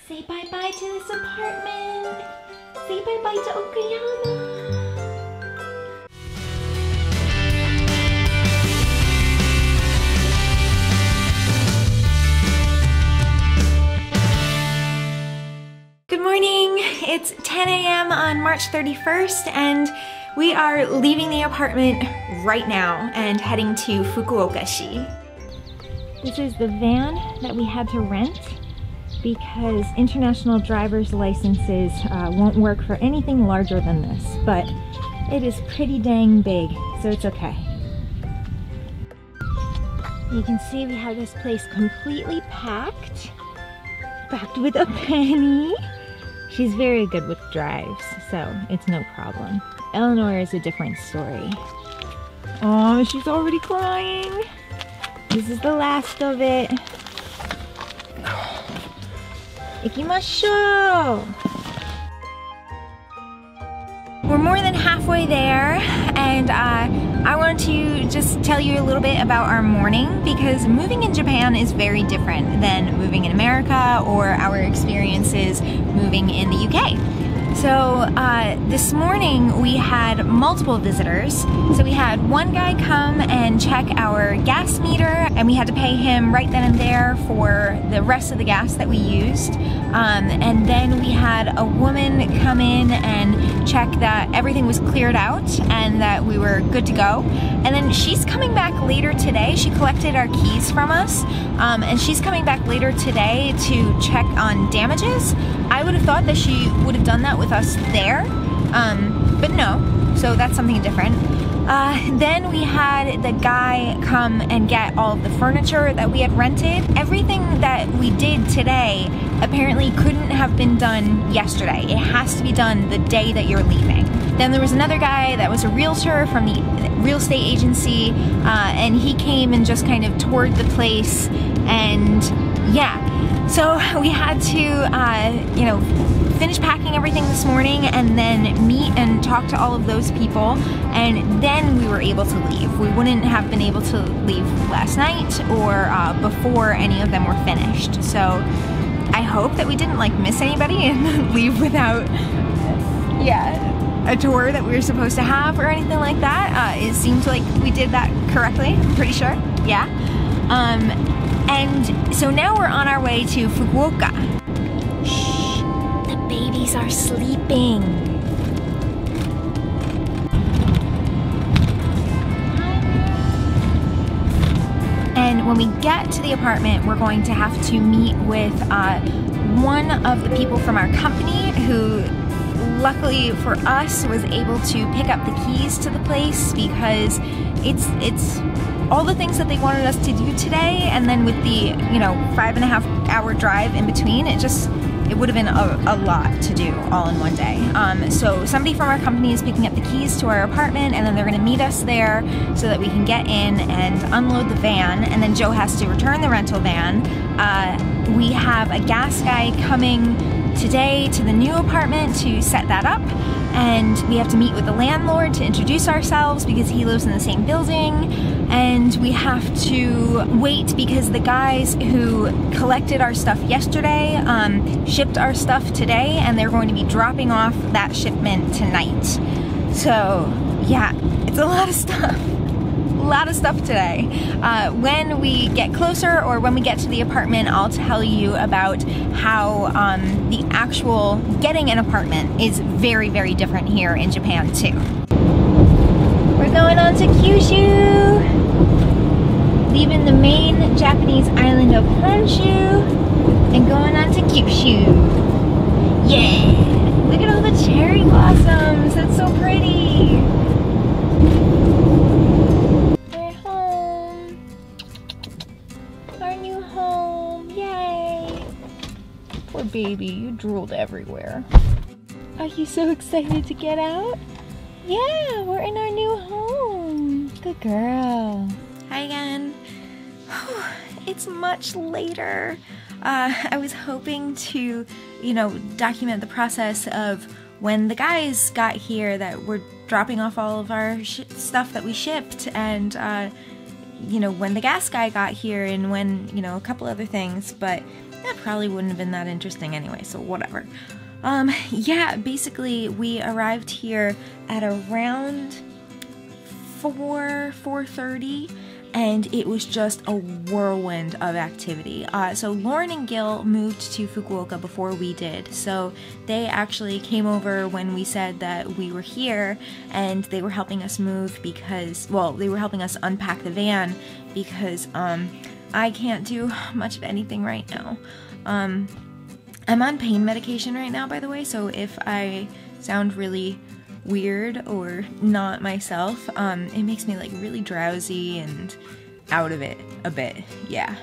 Say bye-bye to this apartment. Say bye-bye to Okayama. Good morning. It's 10 a.m. on March 31st and we are leaving the apartment right now and heading to Fukuoka City. This is the van that we had to rent because international driver's licenses won't work for anything larger than this, but it is pretty dang big, so it's okay. You can see we have this place completely packed with a penny. She's very good with drives, so it's no problem. Eleanor is a different story. Oh, she's already crying. This is the last of it. Ikimashou! We're more than halfway there, and I want to just tell you a little bit about our morning because moving in Japan is very different than moving in America or our experiences moving in the UK. So this morning we had multiple visitors. So we had one guy come and check our gas meter and we had to pay him right then and there for the rest of the gas that we used. And then we had a woman come in and check that everything was cleared out and that we were good to go. And then she's coming back later today. She collected our keys from us and she's coming back later today to check on damages. I would have thought that she would have done that with us there, but no, so that's something different. Then we had the guy come and get all of the furniture that we had rented. Everything that we did today apparently couldn't have been done yesterday. It has to be done the day that you're leaving. Then there was another guy that was a realtor from the real estate agency, and he came and just kind of toured the place, and yeah. So we had to, you know, finish packing everything this morning and then meet and talk to all of those people, and then we were able to leave. We wouldn't have been able to leave last night or before any of them were finished. So I hope that we didn't like miss anybody and leave without, a tour that we were supposed to have or anything like that. It seemed like we did that correctly, I'm pretty sure, yeah. And so now we're on our way to Fukuoka. Shh, the babies are sleeping. And when we get to the apartment, we're going to have to meet with one of the people from our company who, luckily for us, was able to pick up the keys to the place because it's all the things that they wanted us to do today, and then with the 5.5 hour drive in between, it would have been a lot to do all in one day. So somebody from our company is picking up the keys to our apartment, and then they're going to meet us there so that we can get in and unload the van, and then Joe has to return the rental van. We have a gas guy coming today to the new apartment to set that up, and we have to meet with the landlord to introduce ourselves because he lives in the same building, and we have to wait because the guys who collected our stuff yesterday shipped our stuff today, and they're going to be dropping off that shipment tonight. So yeah, it's a lot of stuff. A lot of stuff today. When we get closer or when we get to the apartment, I'll tell you about how the actual getting an apartment is very, very different here in Japan too. We're going on to Kyushu, leaving the main Japanese island of Honshu and going on to Kyushu. Yeah! Look at all the cherry blossoms. That's so pretty. Poor baby, you drooled everywhere. Are you so excited to get out? Yeah, we're in our new home. Good girl. Hi again. It's much later. I was hoping to, document the process of when the guys got here that we're dropping off all of our stuff that we shipped, and when the gas guy got here, and when, a couple other things, but That probably wouldn't have been that interesting anyway, so whatever. Yeah, basically we arrived here at around 4:30, and it was just a whirlwind of activity. So Lauren and Gil moved to Fukuoka before we did, so they actually came over when we said that we were here, and they were helping us move because, well, they were helping us unpack the van because I can't do much of anything right now. I'm on pain medication right now, by the way, so if I sound really weird or not myself, it makes me like really drowsy and out of it a bit, yeah.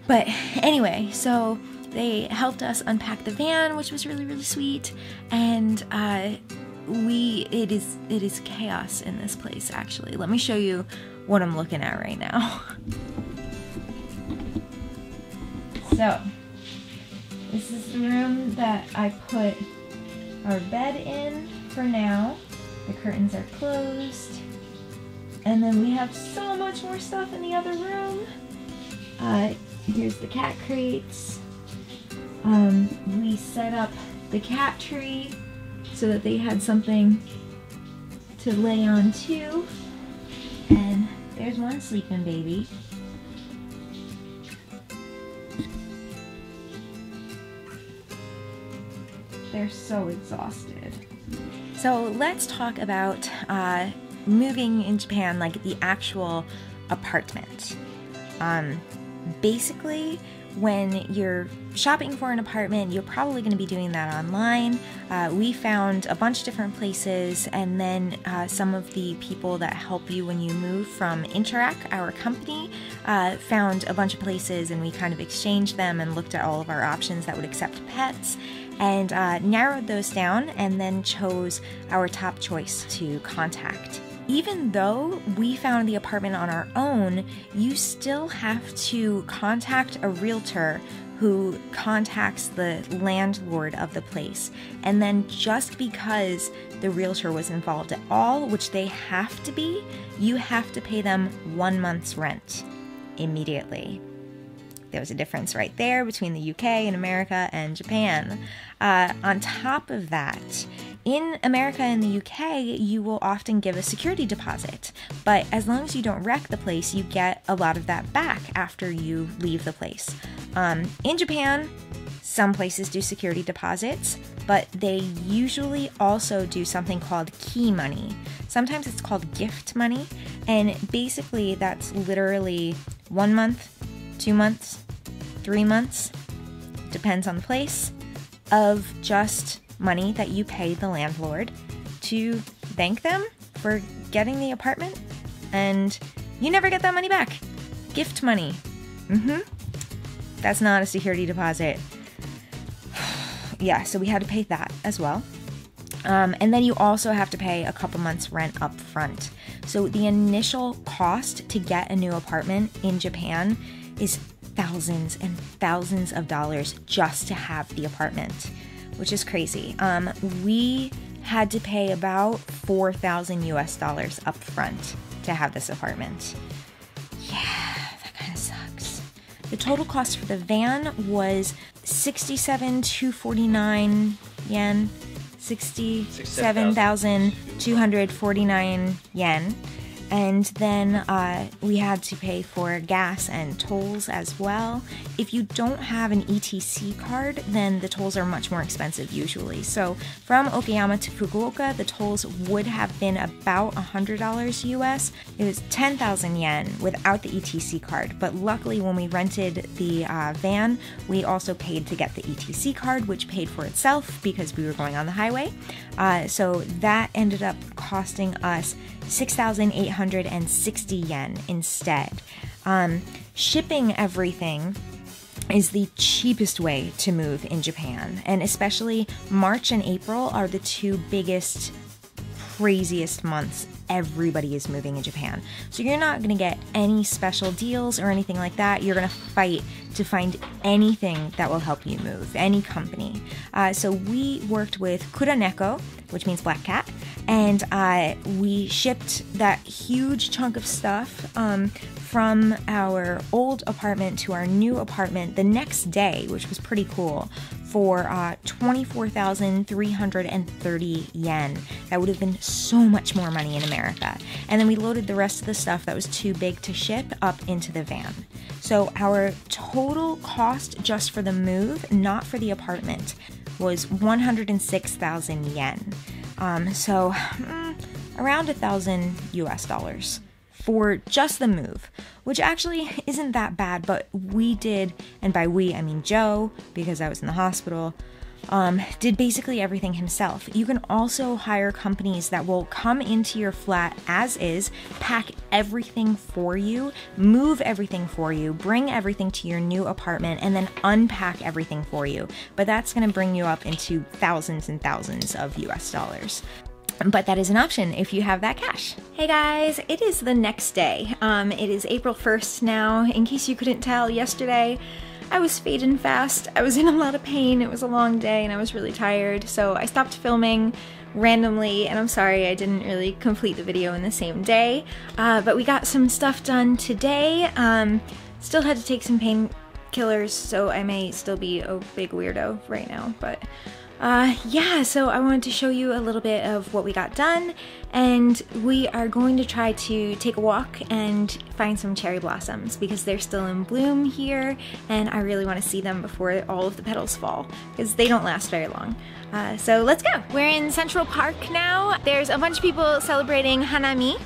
But anyway, so they helped us unpack the van, which was really, really sweet, and it is chaos in this place, actually. Let me show you what I'm looking at right now. So, this is the room that I put our bed in for now. The curtains are closed. And then we have so much more stuff in the other room. Here's the cat crates. We set up the cat tree so that they had something to lay on too. And there's one sleeping baby. They're so exhausted. So let's talk about moving in Japan, like the actual apartment. Basically, when you're shopping for an apartment, you're probably going to be doing that online. We found a bunch of different places, and then some of the people that help you when you move from Interac, our company, found a bunch of places, and we kind of exchanged them and looked at all of our options that would accept pets, and narrowed those down, and then chose our top choice to contact. Even though we found the apartment on our own, you still have to contact a realtor who contacts the landlord of the place. And then just because the realtor was involved at all, which they have to be, you have to pay them 1 month's rent immediately. There's a difference right there between the UK and America and Japan. On top of that, in America and the UK, you will often give a security deposit, but as long as you don't wreck the place, you get a lot of that back after you leave the place. In Japan, some places do security deposits, but they usually also do something called key money. Sometimes it's called gift money, and basically that's literally 1 month, 2 months, 3 months, depends on the place, of just money that you pay the landlord to thank them for getting the apartment, and you never get that money back. Gift money. That's not a security deposit. Yeah, so we had to pay that as well. And then you also have to pay a couple months rent up front. So the initial cost to get a new apartment in Japan is thousands and thousands of dollars just to have the apartment, which is crazy. We had to pay about $4,000 US up front to have this apartment. Yeah, that kind of sucks. The total cost for the van was 67,249 yen, 67,249 yen. And then we had to pay for gas and tolls as well. If you don't have an ETC card, then the tolls are much more expensive usually. So from Okayama to Fukuoka, the tolls would have been about $100 US. It was 10,000 yen without the ETC card. But luckily when we rented the van, we also paid to get the ETC card, which paid for itself because we were going on the highway. So that ended up costing us 6,860 yen instead. Shipping everything is the cheapest way to move in Japan, and especially March and April are the two biggest, craziest months everybody is moving in Japan. So you're not going to get any special deals or anything like that. You're going to fight to find anything that will help you move, any company. So we worked with Kuraneko, which means black cat, and we shipped that huge chunk of stuff from our old apartment to our new apartment the next day, which was pretty cool, for 24,330 yen. That would have been so much more money in America. And then we loaded the rest of the stuff that was too big to ship up into the van. So our total cost just for the move, not for the apartment, was 106,000 yen. So around $1,000 for just the move, which actually isn't that bad, but we did, and by we I mean Joe, because I was in the hospital, did basically everything himself. You can also hire companies that will come into your flat as is, pack everything for you, move everything for you, bring everything to your new apartment, and then unpack everything for you. But that's going to bring you up into thousands and thousands of US dollars. But that is an option if you have that cash. Hey guys, it is the next day. It is April 1st now. In case you couldn't tell, yesterday I was fading fast. I was in a lot of pain. It was a long day and I was really tired. So I stopped filming randomly, and I'm sorry I didn't really complete the video in the same day. But we got some stuff done today. Still had to take some painkillers, so I may still be a big weirdo right now, but yeah, so I wanted to show you a little bit of what we got done, and we are going to try to take a walk and find some cherry blossoms because they're still in bloom here, and I really want to see them before all of the petals fall because they don't last very long. So let's go! We're in Central Park now. There's a bunch of people celebrating Hanami,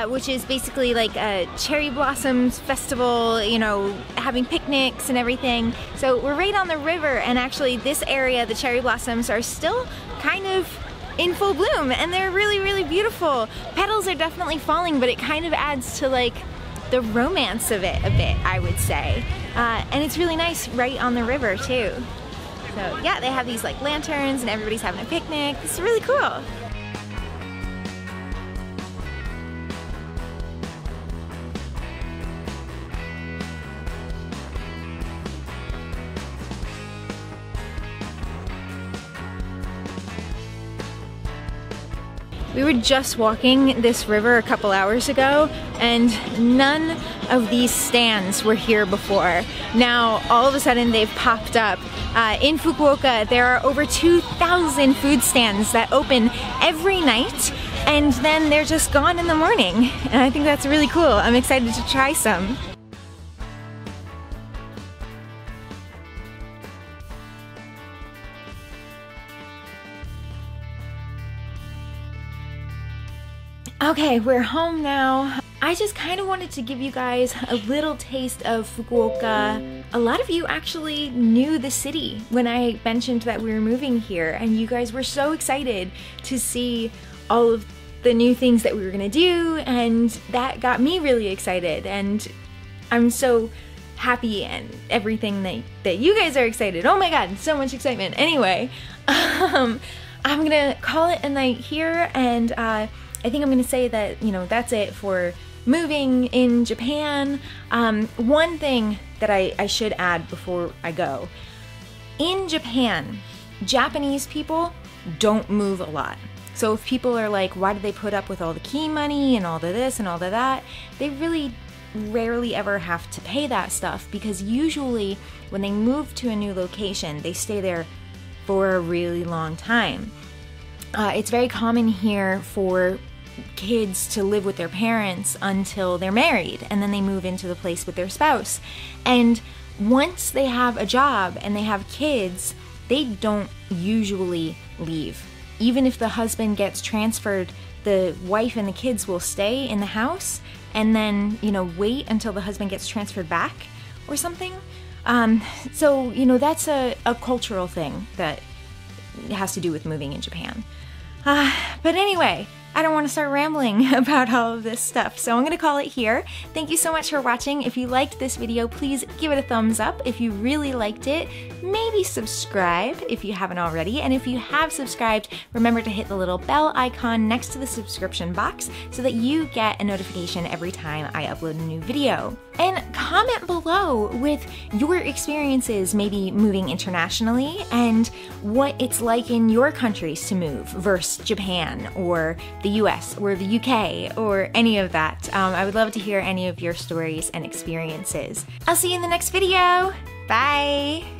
which is basically like a cherry blossoms festival, you know, having picnics and everything. So we're right on the river, and actually this area, the cherry blossoms are still kind of in full bloom, and they're really, really beautiful. Petals are definitely falling, but it kind of adds to like the romance of it a bit, I would say. And it's really nice right on the river too. So yeah, they have these like lanterns and everybody's having a picnic. It's really cool. We were just walking this river a couple hours ago, and none of these stands were here before. Now, all of a sudden, they've popped up. In Fukuoka, there are over 2,000 food stands that open every night, and then they're just gone in the morning. And I think that's really cool. I'm excited to try some. Okay, we're home now. I just kind of wanted to give you guys a little taste of Fukuoka. A lot of you actually knew the city when I mentioned that we were moving here, and you guys were so excited to see all of the new things that we were gonna do, and that got me really excited, and I'm so happy and everything that you guys are excited. Oh my god, so much excitement. Anyway, I'm gonna call it a night here, and I think I'm gonna say that, you know, that's it for moving in Japan. One thing that I should add before I go. In Japan, Japanese people don't move a lot. So if people are like, why do they put up with all the key money and all the this and all the that? They really rarely ever have to pay that stuff, because usually when they move to a new location, they stay there for a really long time. It's very common here for kids to live with their parents until they're married, and then they move into the place with their spouse. And once they have a job and they have kids, they don't usually leave. Even if the husband gets transferred, the wife and the kids will stay in the house and then, you know, wait until the husband gets transferred back or something. So, you know, that's a cultural thing that has to do with moving in Japan. But anyway, I don't want to start rambling about all of this stuff, so I'm gonna call it here. Thank you so much for watching. If you liked this video, please give it a thumbs up. If you really liked it, maybe subscribe if you haven't already. And if you have subscribed, remember to hit the little bell icon next to the subscription box so that you get a notification every time I upload a new video. And comment below with your experiences maybe moving internationally and what it's like in your countries to move versus Japan or the US or the UK or any of that. I would love to hear any of your stories and experiences. I'll see you in the next video. Bye!